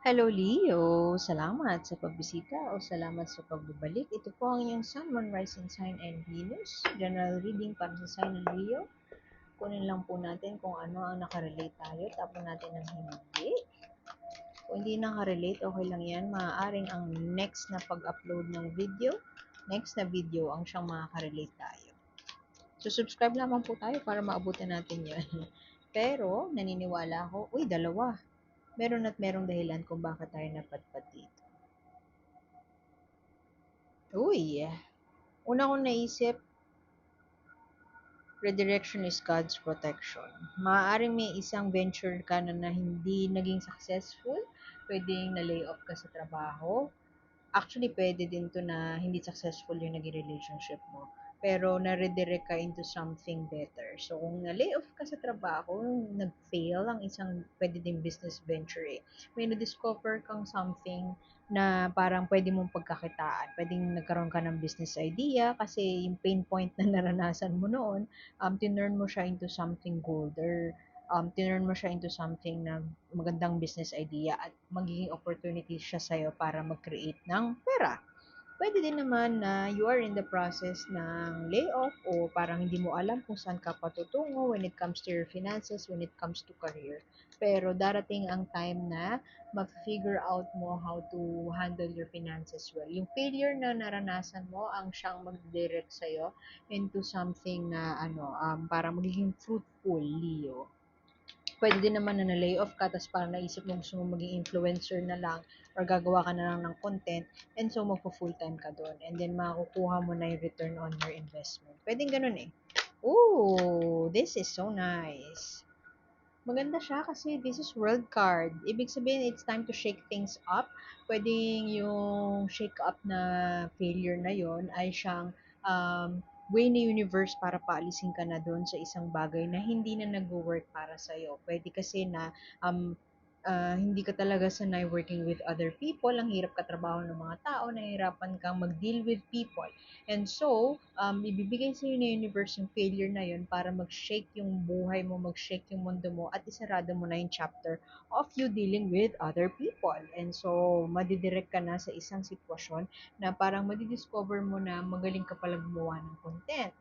Hello Leo, salamat sa pagbisita o salamat sa pagbabalik. Ito po ang inyong Sun, Moon, Rising Sign and Venus. General reading para sa sign ng Leo. Kunin lang po natin kung ano ang nakarelate tayo. Tapon natin ang hindi. Kung hindi nakarelate, okay lang yan. Maaaring ang next na pag-upload ng video, next na video ang siyang makakarelate tayo. So, subscribe lamang po tayo para maabutan natin yan. Pero, naniniwala ako, uy, dalawa. Meron at merong dahilan kung bakit tayo napadpad dito. Uy, una kong naisip, redirection is God's protection. Maaaring may isang venture ka na hindi naging successful, pwedeng na-lay off ka sa trabaho. Actually, pwede din to na hindi successful yung naging relationship mo. Pero na-redirect ka into something better. So, kung na-lay off ka sa trabaho, nag-fail ang isang pwede din business venture eh. May na-discover kang something na parang pwede mong pagkakitaan. Pwedeng nagkaroon ka ng business idea kasi yung pain point na naranasan mo noon, tinurn mo siya into something golder. Tinurn mo siya into something na magandang business idea at magiging opportunity siya sa'yo para mag-create ng pera. Pwede din naman na you are in the process ng layoff o parang hindi mo alam kung saan ka patutungo when it comes to your finances, when it comes to career. Pero darating ang time na mag-figure out mo how to handle your finances well. Yung failure na naranasan mo ang siyang mag-direct sa'yo into something na para magiging fruitful, Leo. Pwede din naman na na-layoff ka tapos parang naisip mo gusto mo maging influencer na lang or gagawa ka na lang ng content and so magpo-full-time ka doon and then makukuha mo na yung return on your investment. Pwedeng ganun eh. Ooh, this is so nice. Maganda siya kasi this is world card. Ibig sabihin, it's time to shake things up. Pwedeng yung shake up na failure na yon ay siyang way ni universe para paalisin ka na doon sa isang bagay na hindi na nag-work para sa'yo. Pwede kasi na um, hindi ka talaga sanay working with other people, ang hirap katrabaho ng mga tao, nahihirapan kang mag-deal with people. And so, ibibigay sa ni universe yung failure na yun para mag-shake yung buhay mo, mag-shake yung mundo mo, at isarado mo na yung chapter of you dealing with other people. And so, madidirect ka na sa isang sitwasyon na parang madidiscover mo na magaling ka pala gumawa ng content.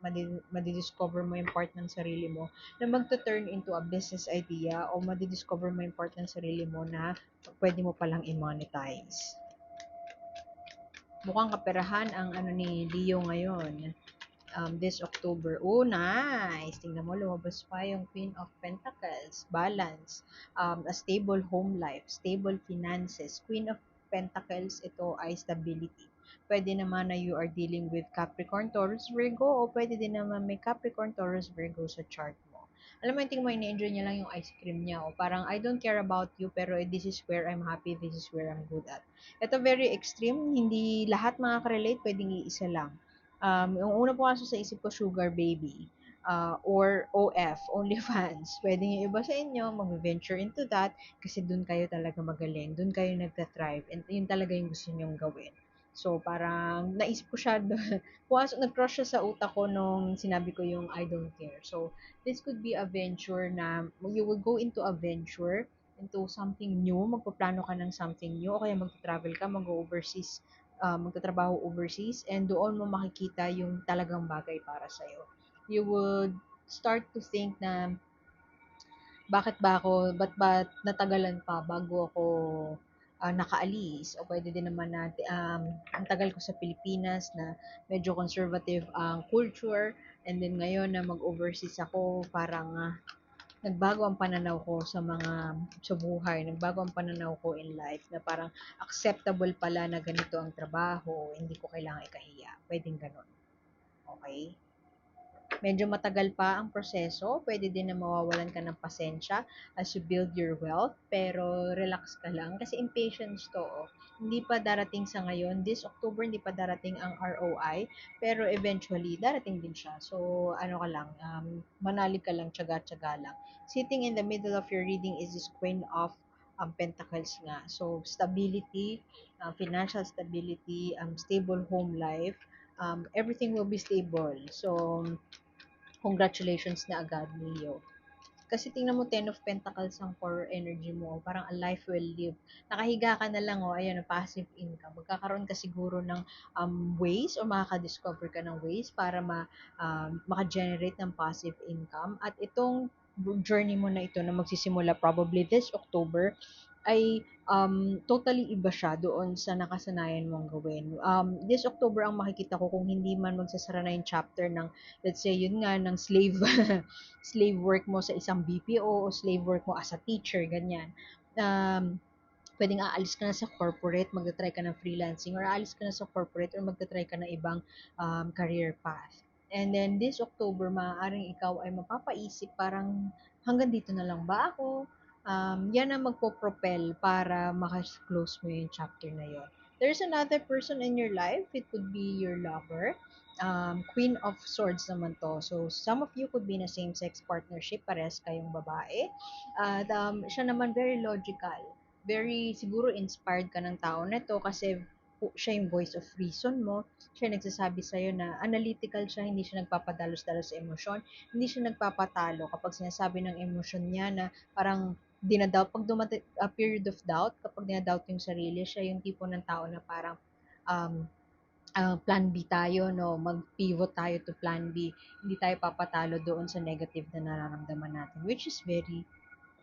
Madidiscover mo yung part ng sarili mo na magto-turn into a business idea o madidiscover mo yung part ng sarili mo na pwede mo palang i-monetize. Mukhang kaperahan ang ni Leo ngayon. This October. Oh, nice! Tingnan mo, lumabas pa yung Queen of Pentacles. Balance. A stable home life. Stable finances. Queen of Pentacles, ito ay stability. Pwede naman na you are dealing with Capricorn, Taurus, Virgo, o pwede din naman may Capricorn, Taurus, Virgo sa chart mo. Alam mo, yung tingin mo, ini-enjoy niya lang yung ice cream niya. O parang, I don't care about you, pero this is where I'm happy, this is where I'm good at. Ito very extreme, hindi lahat makaka-relate, pwedeng iisa lang. Yung una po kaso sa isip ko, Sugar Baby. Or OF, OnlyFans. Pwede yung iba sa inyo, mag-venture into that kasi dun kayo talaga magaling. Dun kayo nagta-thrive. And yun talaga yung gusto nyong gawin. So, parang naisip ko siya doon. Nag-cross siya sa utak ko nung sinabi ko yung I don't care. So, this could be a venture na you will go into a venture into something new, magpaplano ka ng something new, o kaya mag-travel ka, mag-overseas, magtatrabaho overseas, and doon mo makikita yung talagang bagay para sa'yo. You would start to think na, bakit ba ako, ba't ba natagalan pa bago ako nakaalis? O pwede din naman na, ang tagal ko sa Pilipinas na medyo conservative ang culture, and then ngayon na mag-overseas ako, parang nagbago ang pananaw ko sa buhay, nagbago ang pananaw ko in life na parang acceptable pala na ganito ang trabaho, hindi ko kailangan ikahiya. Pwedeng ganun. Okay? Medyo matagal pa ang proseso, pwede din na mawawalan ka ng pasensya as you build your wealth, pero relax ka lang kasi impatience to. Oh. Hindi pa darating sa ngayon, this October hindi pa darating ang ROI, pero eventually darating din siya. So, ano ka lang, manalig ka lang, tiyaga-tiyaga lang. Sitting in the middle of your reading is this Queen of Pentacles nga. So, stability, financial stability, stable home life, everything will be stable. So, congratulations na agad, Leo. Kasi tingnan mo, Ten of Pentacles ang core energy mo, parang a life well lived. Nakahiga ka na lang, ayan, passive income. Magkakaroon ka siguro ng ways o makaka-discover ka ng ways para maka-generate ng passive income. At itong journey mo na ito na magsisimula probably this October ay totally iba siya doon sa nakasanayan mong gawin. This October ang makikita ko kung hindi man magsasara na yung chapter ng, let's say, yun nga, ng slave, slave work mo sa isang BPO o slave work mo as a teacher, ganyan. Pwedeng aalis ka na sa corporate, magta-try ka ng freelancing, or aalis ka na sa corporate or magta-try ka ng ibang career path. And then this October, maaaring ikaw ay mapapaisip parang hanggang dito na lang ba ako? Yan ang magpo-propel para maka-close mo yung chapter na yon. There's another person in your life. It could be your lover. Queen of Swords naman to. So, some of you could be in a same-sex partnership, pares kayong babae. At siya naman very logical, very siguro inspired ka ng tao na to kasi siya yung voice of reason mo. Siya nagsasabi sa'yo na analytical siya, hindi siya nagpapadalos-dalos sa emosyon, hindi siya nagpapatalo kapag sinasabi ng emosyon niya na parang dinadoubt, pag dumating a period of doubt, kapag dinadoubt yung sarili, siya yung tipo ng tao na parang um, plan B tayo, no? Mag-pivot tayo to plan B. Hindi tayo papatalo doon sa negative na nararamdaman natin, which is very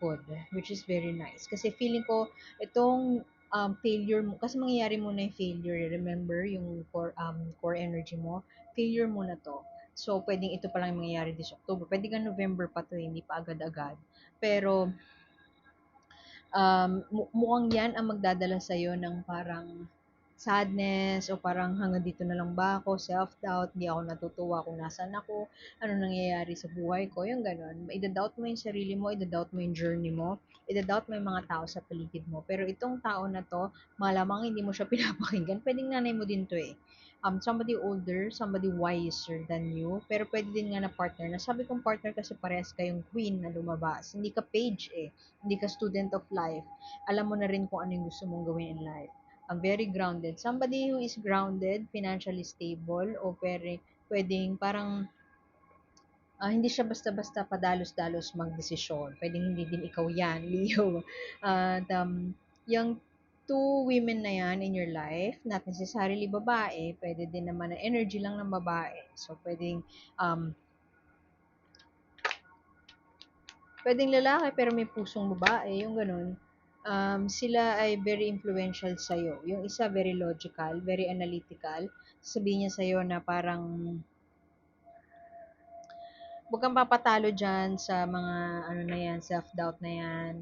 good, which is very nice. Kasi feeling ko, itong failure mo, kasi mangyayari muna yung failure, remember, yung core energy mo, failure muna to. So, pwedeng ito pa lang yung mangyayari this October. Pwede ka November pa to, hindi pa agad-agad. Pero, mukhang yan ang magdadala sa'yo ng parang sadness o parang hanggang dito na lang ba ako, self-doubt, di ako natutuwa kung nasan ako, ano nangyayari sa buhay ko, yung ganon. Ida-doubt mo yung sarili mo, ida-doubt mo yung journey mo, ida-doubt mo yung mga tao sa paligid mo. Pero itong tao na to, malamang hindi mo siya pinapakinggan, pwedeng nanay mo din to eh. Somebody older, somebody wiser than you, pero pwede din nga na partner. Nasabi kong partner kasi parehas kayong queen na lumabas. Hindi ka page eh, hindi ka student of life. Alam mo na rin kung ano yung gusto mong gawin in life. Very grounded. Somebody who is grounded, financially stable, o pwedeng parang hindi siya basta-basta padalos-dalos magdesisyon. Pwedeng hindi din ikaw yan, Leo. At yung two women na yan in your life, not necessarily babae, pwede din naman na energy lang ng babae. So, um, pwedeng lalaki pero may pusong babae, yung ganun. Sila ay very influential sa'yo. Yung isa very logical, very analytical. Sabihin niya sa'yo na parang huwag kang papatalo dyan sa mga ano na yan, self-doubt na yan.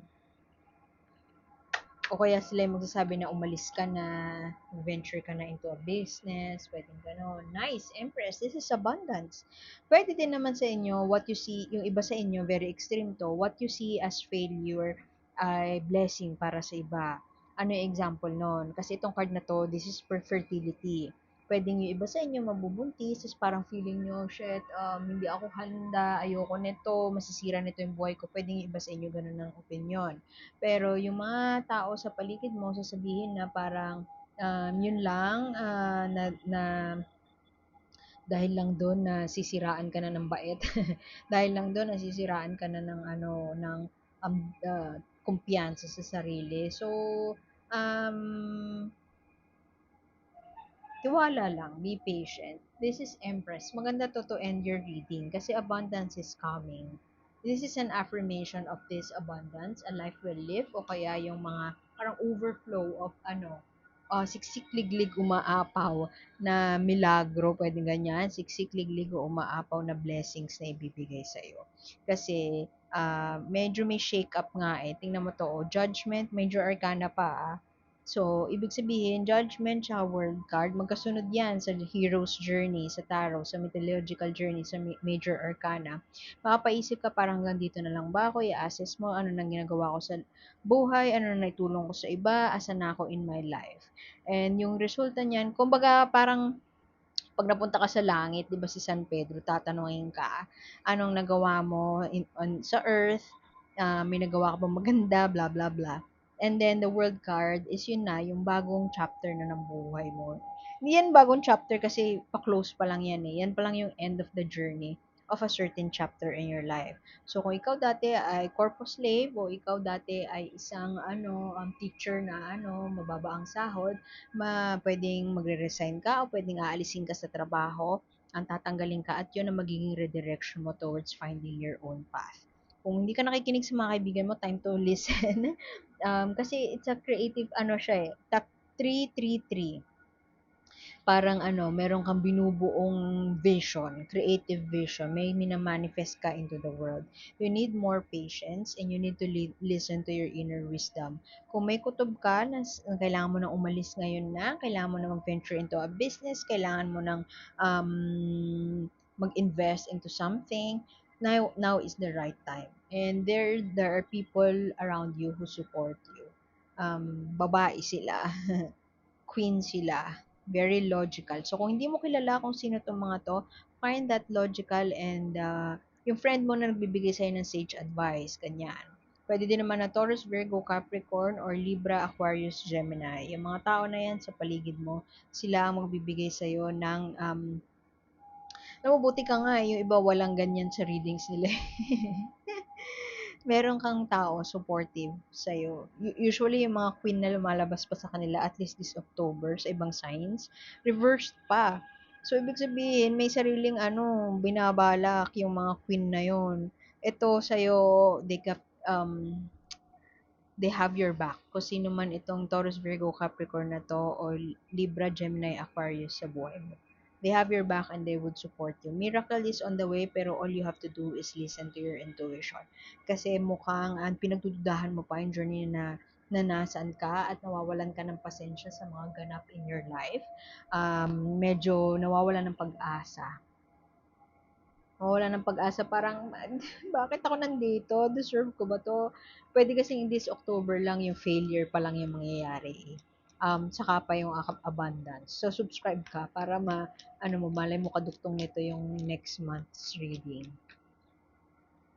O kaya sila yung magsasabi na umalis ka na, venture ka na into a business, pwedeng gano'n. Nice, Empress, this is abundance. Pwede din naman sa inyo, what you see, yung iba sa inyo, very extreme to, what you see as failure ay blessing para sa iba. Ano yung example nun? Kasi itong card na to, this is for fertility. Pwedeng yung iba sa inyo mabubuntis, tapos parang feeling nyo, shit, hindi ako handa, ayoko nito, masisira nito yung buhay ko. Pwedeng yung iba sa inyo ganun ng opinion. Pero yung mga tao sa paligid mo, sasabihin na parang yun lang, na dahil lang doon na sisiraan ka na ng bait. Dahil lang doon na sisiraan ka na ng ano, ng kumpiyansa sa sarili. So, um, tiwala lang, be patient. This is Empress. Maganda to end your reading kasi abundance is coming. This is an affirmation of this abundance, a life well live, o kaya yung mga parang overflow of siksik-liglig umaapaw na milagro, pwedeng ganyan, siksik-liglig o umaapaw na blessings na ibibigay sa'yo. Kasi medyo may shake up nga eh. Tingnan mo to, judgment, major arcana pa ah. So, ibig sabihin, judgment tsaka world card, magkasunod yan sa hero's journey, sa tarot, sa mythological journey, sa major arcana. Makapaisip ka parang hanggang dito na lang ba ako, i-assess mo ano nang ginagawa ko sa buhay, ano nang naitulong ko sa iba, asan na ako in my life. And yung resulta niyan, kumbaga parang pag napunta ka sa langit, 'di ba si San Pedro, tatanungin ka, anong nagawa mo sa earth, may nagawa ka bang maganda, blah blah blah. And then the world card is yun na, yung bagong chapter na ng buhay mo. Hindi yan bagong chapter kasi pa-close pa lang yan eh. Yan pa lang yung end of the journey. of a certain chapter in your life. So kung ikaw dati ay corpo slave o ikaw dati ay isang teacher na mababa ang sahod, pwedeng magre-resign ka o pwedeng aalisin ka sa trabaho, ang tatanggalin ka at yun ang magiging redirection mo towards finding your own path. Kung hindi ka nakikinig sa mga kaibigan mo, time to listen. Kasi it's a creative, siya top 333. Parang meron kang binubuong vision, creative vision, may minamanifest ka into the world. You need more patience and you need to listen to your inner wisdom. Kung may kutob ka na kailangan mo nang umalis ngayon na, kailangan mo na mag-venture into a business, kailangan mo nang mag-invest into something, now is the right time. And there are people around you who support you. Babae sila. Queen sila. Very logical. So, kung hindi mo kilala kung sino tong mga to, find that logical and yung friend mo na nagbibigay sa'yo ng sage advice, ganyan. Pwede din naman na Taurus, Virgo, Capricorn, or Libra, Aquarius, Gemini. Yung mga tao na yan sa paligid mo, sila ang magbibigay sa'yo ng mabuti ka nga, yung iba walang ganyan sa readings nila. Meron kang tao supportive sa'yo. Usually, yung mga queen na lumalabas pa sa kanila, at least this October, sa ibang signs, reversed pa. So, ibig sabihin, may sariling binabalak yung mga queen na yon. Ito sa'yo, they have your back. Kung sino man itong Taurus, Virgo, Capricorn na to, or Libra, Gemini, Aquarius sa buhay mo. They have your back and they would support you. Miracle is on the way, pero all you have to do is listen to your intuition. Kasi mukhang pinagdududahan mo pa yung journey na nasaan ka at nawawalan ka ng pasensya sa mga ganap in your life. Medyo nawawalan ng pag-asa. Wala ng pag-asa, parang, bakit ako nandito? Deserve ko ba to? Pwede kasi this October lang yung failure pa lang yung mangyayari eh. Saka pa yung abundance. So, subscribe ka para malay mo kaduktong nito yung next month's reading.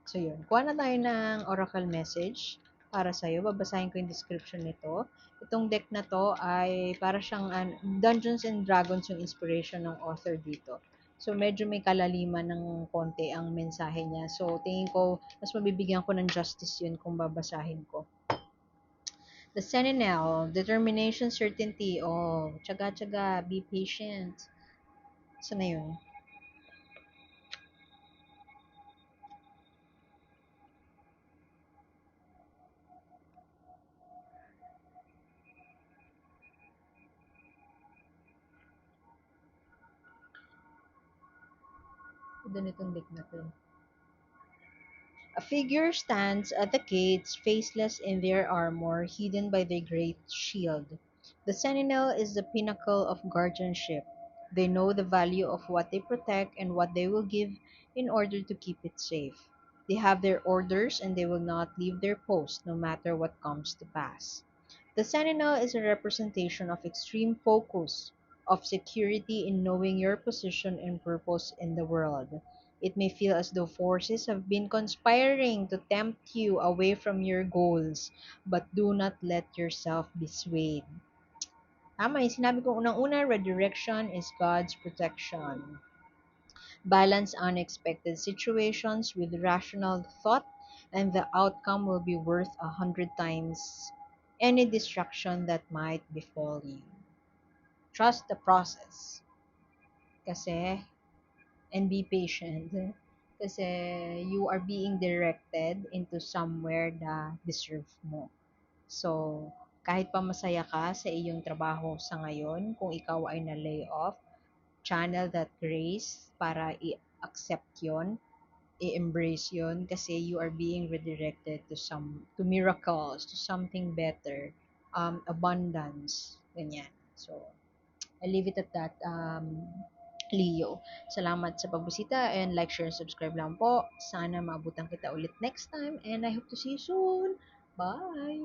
So, yun. Kuha na tayo ng oracle message para sa'yo. Babasahin ko yung description nito. Itong deck na to ay para siyang Dungeons and Dragons yung inspiration ng author dito. So, medyo may kalaliman ng konti ang mensahe niya. So, tingin ko, mas mabibigyan ko ng justice yun kung babasahin ko. The Sentinel, determination, certainty. Oh, tsaga-tsaga, be patient. Saan na yun? Doon itong deck na to. A figure stands at the gates, faceless in their armor, hidden by their great shield. The sentinel is the pinnacle of guardianship. They know the value of what they protect and what they will give in order to keep it safe. They have their orders and they will not leave their post no matter what comes to pass. The sentinel is a representation of extreme focus, of security in knowing your position and purpose in the world. It may feel as though forces have been conspiring to tempt you away from your goals, but do not let yourself be swayed. Tama yung sinabi ko unang-una, redirection is God's protection. Balance unexpected situations with rational thought, and the outcome will be worth 100 times any distraction that might befall you. Trust the process. Kasi, and be patient. Kasi you are being directed into somewhere na deserve mo. So, kahit pa masaya ka sa iyong trabaho sa ngayon, kung ikaw ay na-lay off, channel that grace para i-accept yon, i-embrace yon kasi you are being redirected to miracles, to something better, abundance, ganyan. So, I leave it at that, Leo. Salamat sa pagbisita and like, share, and subscribe lang po. Sana maabutan kita ulit next time and I hope to see you soon. Bye!